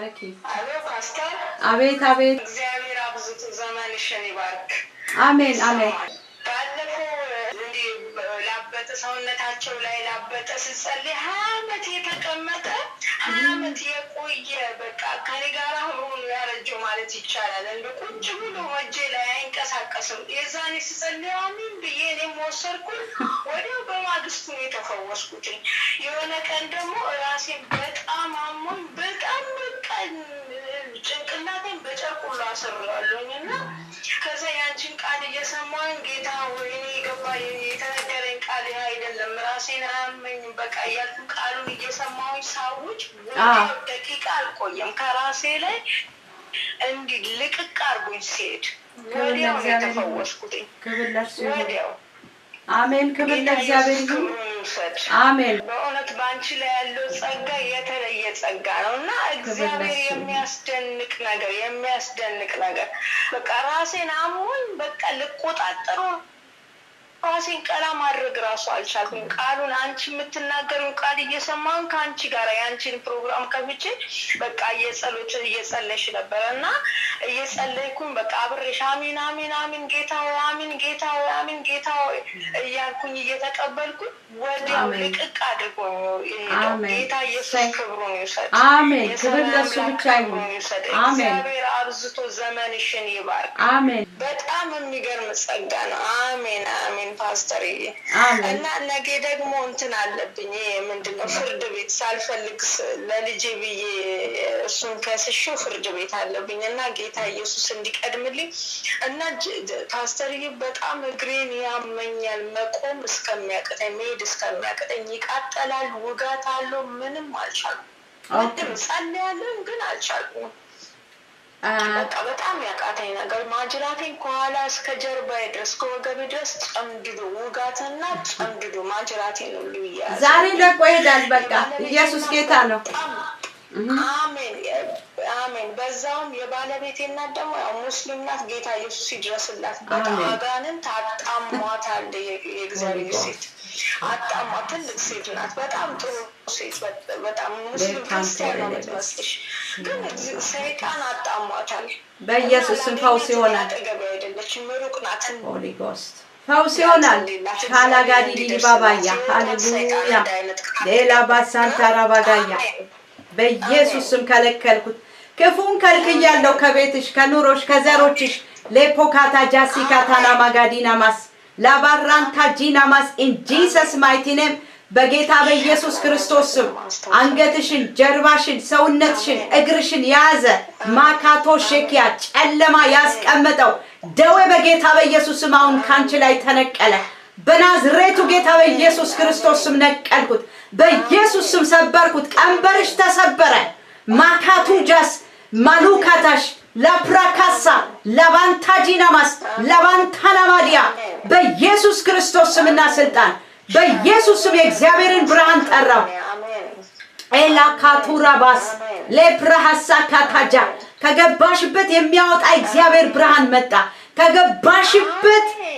ተባረኪ አሎ ፓስተር አቤት አቤት እግዚአብሔር አብዝቶ ዘመንሽን ይባርክ አሜን አሜን ባለፈው እንዲህ ላበጠ ሰውነታቸው ላይ ላበጠ ሲጸልይ 20 ዓመት የተቀመጠ 20 ዓመት የቆየ በቃ ከኔ ጋር አብሮን ያረጀው ማለት ይቻላል እንደ ቁጭ ብሎ ወጄ ላይ አይንቀሳቀስም የዛኔ ሲጸልይ አሜን ብዬ እኔም ወሰድኩኝ ወዲያው በማግስቱ የተፈወስኩት የሆነ ቀን ደግሞ ራሴን በጣም አሞኝ በጣም በቃ ጭንቅላቴን በጨርቁላ አስረዋለሁኝና ከዛ ያንቺን ቃል እየሰማሁኝ ጌታ ወይኔ ገባ የተነገረኝ ቃል አይደለም ራሴን አያመኝም በቃ ያልኩ ቃሉን እየሰማሁኝ ሳውጭ ወዲያው ደቂቃ አልቆየም ከራሴ ላይ እንዲህ ልቅቅ አድርጎኝ ሲሄድ ወዲያው የተፈወስኩት ወዲያው አሜን ክብር ለእግዚአብሔር ይሁን አሜን በእውነት ባንቺ ላይ ያለው ጸጋ የተለየ ጸጋ ነውና እግዚአብሔር የሚያስደንቅ ነገር በቃ ራሴን አሞኝ በቃ ልቆጣጠሩ ራሴን ቀላ ማድረግ ራሱ አልቻልኩም ቃሉን አንቺ የምትናገሪው ቃል እየሰማን ካንቺ ጋር ያንቺን ፕሮግራም ከፍቼ በቃ እየጸለይሽ ነበርና እየጸለይኩኝ በቃ አብሬሽ አሜን አሜን አሜን ጌታ ሆይ አሜን ጌታ ሆይ እያልኩኝ እየተቀበልኩኝ ወዲያው ልቅቅ አድርጎኝ ጌታ ኢየሱስ ክብሩን ይውሰድ አሜን ክብር ለእሱ ብቻ ይሁን አሜን እግዚአብሔር አብዝቶ ዘመንሽን ይባርክ አሜን በጣም የሚገርም ጸጋ ነው አሜን አሜን ፓስተር እና ነገ ደግሞ እንትን አለብኝ ምንድነው ፍርድ ቤት ሳልፈልግ ለልጄ ብዬ እሱን ከስሽው ፍርድ ቤት አለብኝ እና ጌታ ኢየሱስ እንዲቀድምልኝ እና ፓስተር በጣም እግሬን ያመኛል መቆም እስከሚያቅተኝ መሄድ እስከሚያቅተኝ ይቃጠላል ውጋት አለው ምንም አልቻልኩም ጸልያለሁ ግን አልቻልኩም በቃ በጣም ያቃተኝ ነገር ማጅራቴን ከኋላ እስከ ጀርባዬ ድረስ ከወገቤ ድረስ ጨምድዶ ውጋትና ጨምድዶ ማጅራቴን ሁሉ ይያዝ ዛሬ ለቆ ይሄዳል በቃ ኢየሱስ ጌታ ነው አሜን አሜን በዛውም የባለቤቴ እናት ደግሞ ያው ሙስሊም ናት ጌታ ኢየሱስ ይድረስላት በጣም አጋንንት አጣሟታል የእግዚአብሔር ሴት አጣሟ ትልቅ ሴት ናት በጣም ጥሩ ሴት በጣም ሙስሊም ክርስቲያን ነው የምትመስልሽ ግን ሰይጣን አጣሟታል በኢየሱስ ስም ፈውስ ይሆናል አጠገብ አይደለችም ሩቅ ናት ሆሊ ጎስት ፈውስ ይሆናል ሻላጋዲ ዲባባያ ሃሌሉያ ሌላ ባሳንታራ ባጋያ በኢየሱስ ስም ከለከልኩት ክፉን ከልክያለሁ ከቤትሽ ከኑሮሽ ከዘሮችሽ ለፖካታ ጃሲካ ታናማጋዲና ማስ ላባራንታ ጂናማስ in Jesus mighty name በጌታ በኢየሱስ ክርስቶስ ስም አንገትሽን ጀርባሽን ሰውነትሽን እግርሽን ያዘ ማካቶ ሸኪያ ጨለማ ያስቀመጠው ደዌ በጌታ በኢየሱስ ስም አሁን ካንቺ ላይ ተነቀለ በናዝሬቱ ጌታ በኢየሱስ ክርስቶስ ስም ነቀልኩት በኢየሱስ ስም ሰበርኩት ቀንበርሽ ተሰበረ ማካቱ ጃስ ማሉካታሽ ላፕራካሳ ላባንታጂናማስ ላባንታናማዲያ በኢየሱስ ክርስቶስ ስምና ስልጣን በኢየሱስ ስም የእግዚአብሔርን ብርሃን ጠራው ኤላካቱራባስ ለፕራሃሳ ካታጃ ከገባሽበት የሚያወጣ እግዚአብሔር ብርሃን መጣ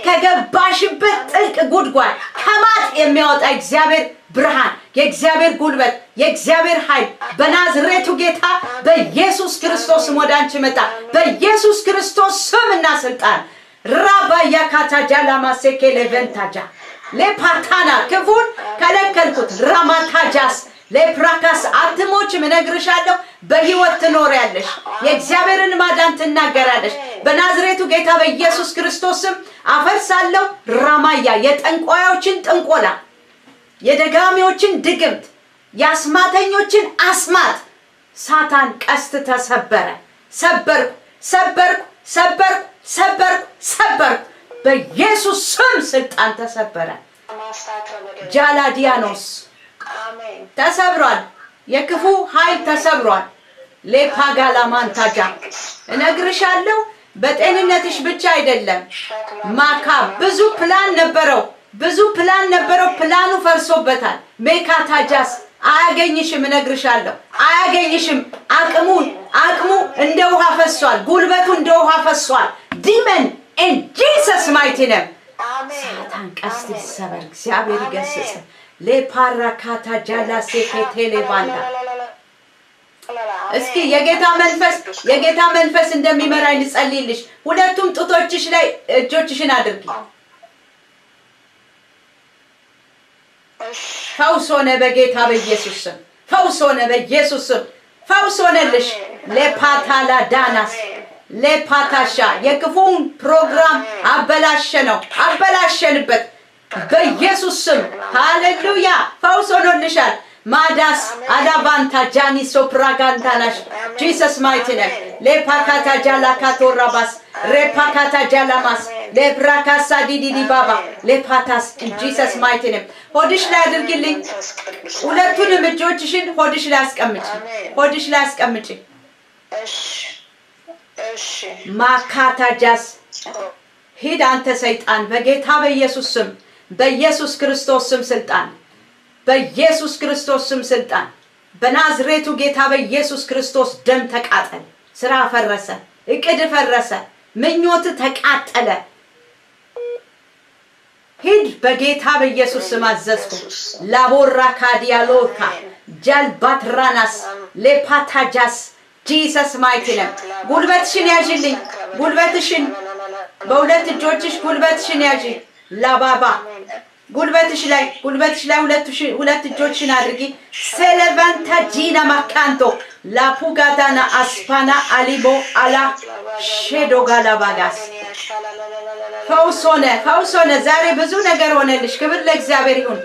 ከገባሽበት ጥልቅ ጉድጓድ ከማጥ የሚያወጣ እግዚአብሔር ብርሃን የእግዚአብሔር ጉልበት የእግዚአብሔር ኃይል በናዝሬቱ ጌታ በኢየሱስ ክርስቶስ ስም ወዳንቺ መጣ በኢየሱስ ክርስቶስ ስምና ስልጣን ራባያ ካታጃ ላማሴኬ ለቨንታጃ ለፓታና ክፉን ከለከልኩት ራማታጃስ ለፕራካስ አትሞች ምነግርሻለሁ በህይወት ትኖሪያለሽ የእግዚአብሔርን ማዳን ትናገራለሽ በናዝሬቱ ጌታ በኢየሱስ ክርስቶስ ስም አፈርሳለሁ ራማያ የጠንቋዮችን ጥንቆላ የደጋሚዎችን ድግምት ያስማተኞችን አስማት ሳታን ቀስት ተሰበረ ሰበርኩ በኢየሱስ ስም ስልጣን ተሰበረ ጃላዲያኖስ አሜን ተሰብሯል የክፉ ኃይል ተሰብሯል ለፓጋላማንታጃ እነግርሻለሁ በጤንነትሽ ብቻ አይደለም ማካ ብዙ ፕላን ነበረው ፕላኑ ፈርሶበታል ሜካታጃስ አያገኝሽም እነግርሻለሁ አያገኝሽም አቅሙ እንደ ውሃ ፈሷል ጉልበቱ እንደ ውሃ ፈሷል ዲመን in Jesus mighty name ሳታን ቀስት ይሰበር እግዚአብሔር ይገስጽ ለፓራካታ ጃላ ሴኬቴሌ ባንዳ እስኪ የጌታ መንፈስ እንደሚመራኝ ልጸልይልሽ ሁለቱም ጡቶችሽ ላይ እጆችሽን አድርጊ ፈውስ ሆነ በጌታ በኢየሱስ ስም ፈውስ ሆነ በኢየሱስ ስም ፈውስ ሆነልሽ ለፓታላ ዳናስ ለፓታሻ የክፉን ፕሮግራም አበላሸንበት በኢየሱስ ስም ሃሌሉያ ፈውስ ሆኖልሻል ማዳስ አላባንታ ጃኒ ሶፕራጋንታናሽ ጂሰስ ማይቲ ኔም ለፓካታ ጃላካቶራባስ ሬፓካታ ጃላማስ ለብራካሳ ዲዲዲ ባባ ለፓታስ ጂሰስ ማይቲ ኔም ሆድሽ ላይ አድርጊልኝ ሁለቱንም እጆችሽን ሆድሽ ላይ አስቀምጪ ማካታ ጃስ ሂድ አንተ ሰይጣን በጌታ በኢየሱስ ክርስቶስ ስም ስልጣን በኢየሱስ ክርስቶስ ስም ስልጣን በናዝሬቱ ጌታ በኢየሱስ ክርስቶስ ደም ተቃጠለ ስራ ፈረሰ እቅድ ፈረሰ ምኞት ተቃጠለ ሂድ በጌታ በኢየሱስ ስም አዘዝኩ ላቦራ ካዲያሎካ ጃልባትራናስ ለፓታጃስ ጂሰስ ማይቲ ኔም ጉልበትሽን ያዥልኝ ጉልበትሽን በሁለት እጆችሽ ጉልበትሽን ያዢ ላባባ ጉልበትሽ ላይ ሁለት እጆችሽን አድርጊ ሴለቫንታ ጂና ማካንቶ ላፑጋታና አስፓና አሊቦ አላ ሼዶጋላባጋስ ፈውስ ሆነ ዛሬ ብዙ ነገር ሆነልሽ ክብር ለእግዚአብሔር ይሁን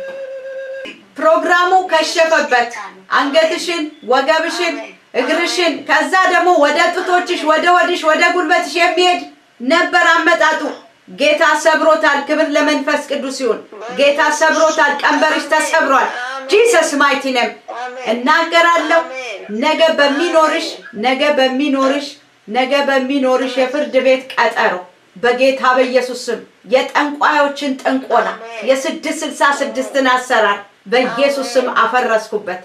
ፕሮግራሙ ከሸፈበት አንገትሽን ወገብሽን እግርሽን ከዛ ደግሞ ወደ ጡቶችሽ ወደ ሆድሽ ወደ ጉልበትሽ የሚሄድ ነበር አመጣጡ ጌታ ሰብሮታል ክብር ለመንፈስ ቅዱስ ይሁን ጌታ ሰብሮታል ቀንበርሽ ተሰብሯል ጂሰስ ማይቲ ኔም እናገራለሁ ነገ በሚኖርሽ የፍርድ ቤት ቀጠሮ በጌታ በኢየሱስ ስም የጠንቋዮችን ጥንቆላ የ666ን አሰራር በኢየሱስ ስም አፈረስኩበት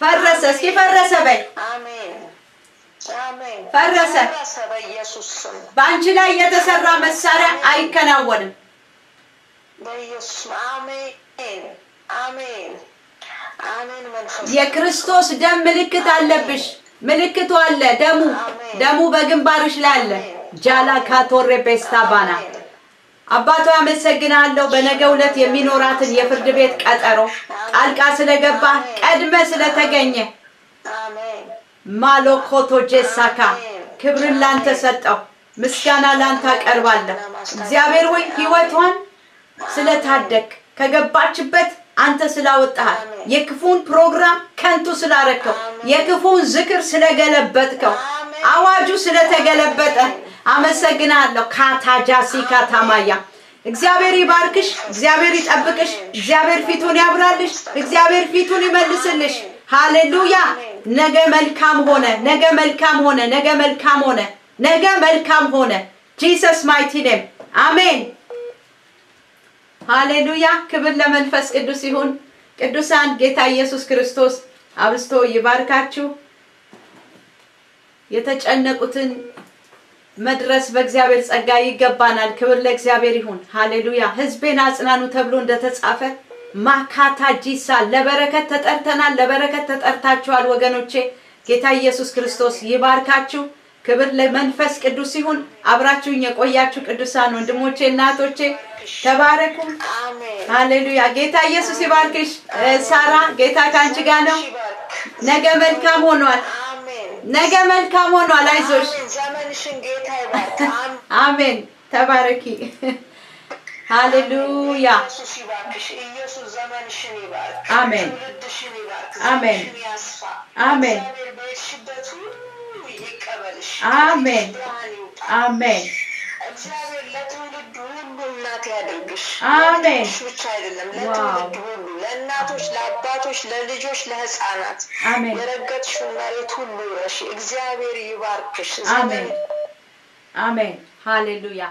ፈረሰ እስኪ ፈረሰ በይ ፈረሰ በኢየሱስ ስም ባንቺ ላይ የተሰራ መሳሪያ አይከናወንም በኢየሱስ አሜን የክርስቶስ ደም ምልክት አለብሽ ምልክቱ አለ ደሙ በግንባርሽ ላይ አለ ጃላ ካቶሬ ቤስታባና አባቷ አመሰግናለሁ በነገው ዕለት የሚኖራትን የፍርድ ቤት ቀጠሮ ጣልቃ ስለገባ ቀድመ ስለተገኘ አሜን ማሎኮቶ ጀሳካ ክብርን ላንተ ሰጠው ምስጋና ላንተ አቀርባለሁ እግዚአብሔር ሆይ ህይወቷን ስለታደክ ከገባችበት አንተ ስላወጣህ የክፉን ፕሮግራም ከንቱ ስላረከው የክፉን ዝክር ስለገለበጥከው አዋጁ ስለተገለበጠ አመሰግናለሁ ካታጃሲ ካታማያ እግዚአብሔር ይባርክሽ እግዚአብሔር ይጠብቅሽ እግዚአብሔር ፊቱን ያብራልሽ እግዚአብሔር ፊቱን ይመልስልሽ ሃሌሉያ ነገ መልካም ሆነ ጂሰስ ማይቲ ኔም አሜን ሃሌሉያ ክብር ለመንፈስ ቅዱስ ይሁን ቅዱሳን ጌታ ኢየሱስ ክርስቶስ አብስቶ ይባርካችሁ የተጨነቁትን መድረስ በእግዚአብሔር ጸጋ ይገባናል ክብር ለእግዚአብሔር ይሁን ሃሌሉያ ህዝቤን አጽናኑ ተብሎ እንደተጻፈ ማካታ ጂሳ ለበረከት ተጠርታችኋል ወገኖቼ ጌታ ኢየሱስ ክርስቶስ ይባርካችሁ ክብር ለመንፈስ ቅዱስ ይሁን አብራችሁኝ የቆያችሁ ቅዱሳን ወንድሞቼ እናቶቼ ተባረኩ አሜን ሃሌሉያ ጌታ ኢየሱስ ይባርክሽ ሳራ ጌታ ካንቺ ጋር ነው ነገ መልካም ሆኗል አይዞሽ ዘመንሽን ጌታ ይባርክ አሜን ተባረኪ ሃሌሉያ ኢየሱስ ይባርክሽ ኢየሱስ ዘመንሽን ይባርክ አሜን አሜን አሜን አሜን አሜን እግዚአብሔር ለትውልድ ሁሉ እናት ያድርግሽ አሜን ብቻ አይደለም ለትውልድ ሁሉ ለእናቶች ለአባቶች ለልጆች ለህፃናት የረገጥሽው መሬት ሁሉ ረሽ እግዚአብሔር ይባርክሽ አሜን አሜን ሃሌሉያ